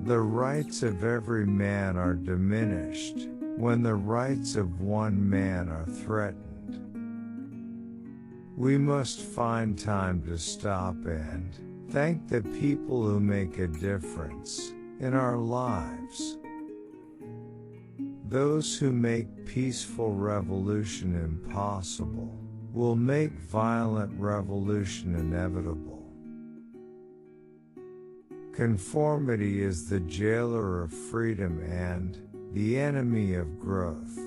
The rights of every man are diminished when the rights of one man are threatened. We must find time to stop and thank the people who make a difference in our lives. Those who make peaceful revolution impossible will make violent revolution inevitable. Conformity is the jailer of freedom and the enemy of growth.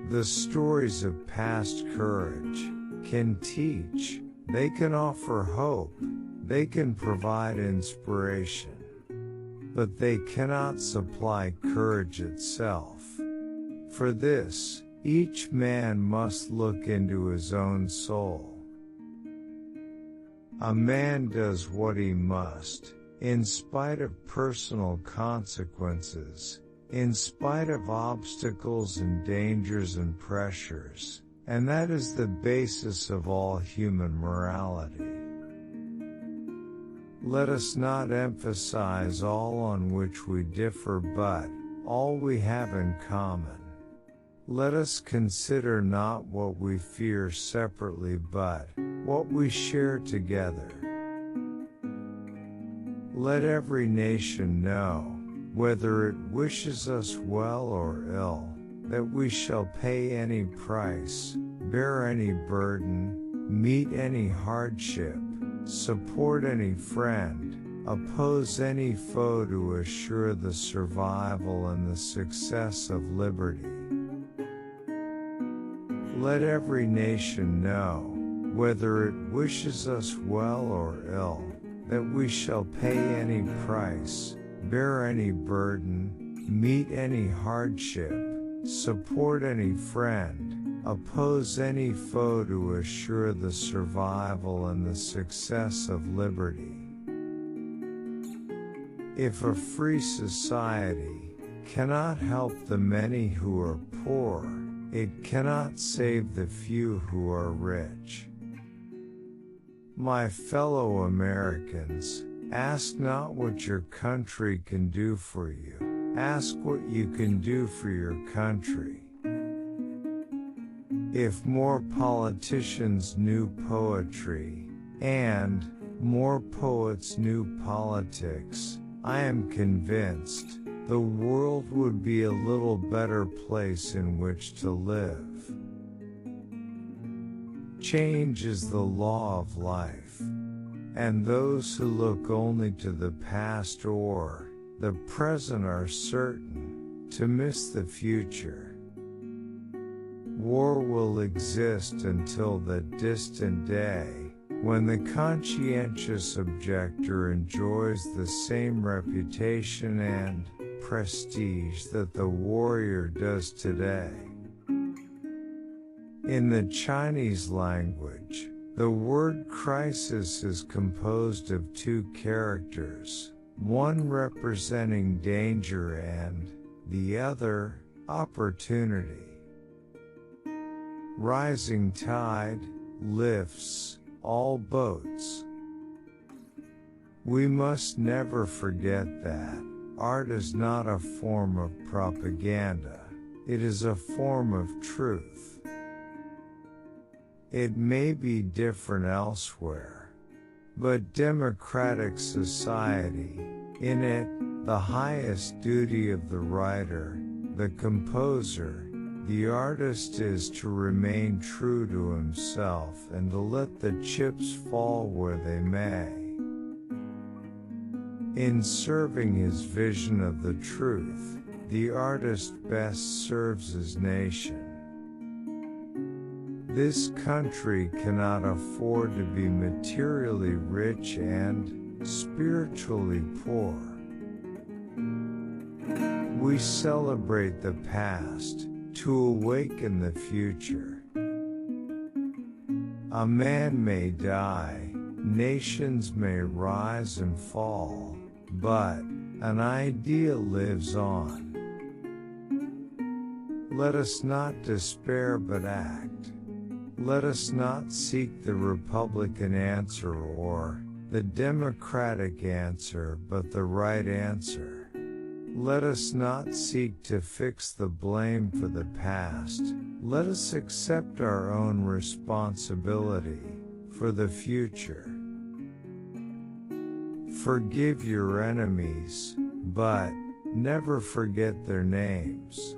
The stories of past courage can teach, they can offer hope, they can provide inspiration, but they cannot supply courage itself. For this, each man must look into his own soul. A man does what he must, in spite of personal consequences, in spite of obstacles and dangers and pressures, and that is the basis of all human morality. Let us not emphasize all on which we differ but all we have in common. Let us consider not what we fear separately but what we share together. Let every nation know, whether it wishes us well or ill, that we shall pay any price, bear any burden, meet any hardship, support any friend, oppose any foe to assure the survival and the success of liberty. Let every nation know, whether it wishes us well or ill, that we shall pay any price, bear any burden, meet any hardship, support any friend, oppose any foe to assure the survival and the success of liberty. If a free society cannot help the many who are poor, it cannot save the few who are rich. My fellow Americans, ask not what your country can do for you, ask what you can do for your country. If more politicians knew poetry, and more poets knew politics, I am convinced the world would be a little better place in which to live. Change is the law of life, and those who look only to the past or the present are certain to miss the future. War will exist until the distant day when the conscientious objector enjoys the same reputation and prestige that the warrior does today. In the Chinese language, the word crisis is composed of two characters, one representing danger and the other, opportunity. Rising tide lifts all boats. We must never forget that art is not a form of propaganda, it is a form of truth. It may be different elsewhere, but democratic society, in it, the highest duty of the writer, the composer, the artist is to remain true to himself and to let the chips fall where they may. In serving his vision of the truth, the artist best serves his nation. This country cannot afford to be materially rich and spiritually poor. We celebrate the past to awaken the future. A man may die, nations may rise and fall, but an idea lives on. Let us not despair but act. Let us not seek the Republican answer or the democratic answer but the right answer. Let us not seek to fix the blame for the past, let us accept our own responsibility for the future. Forgive your enemies, but never forget their names.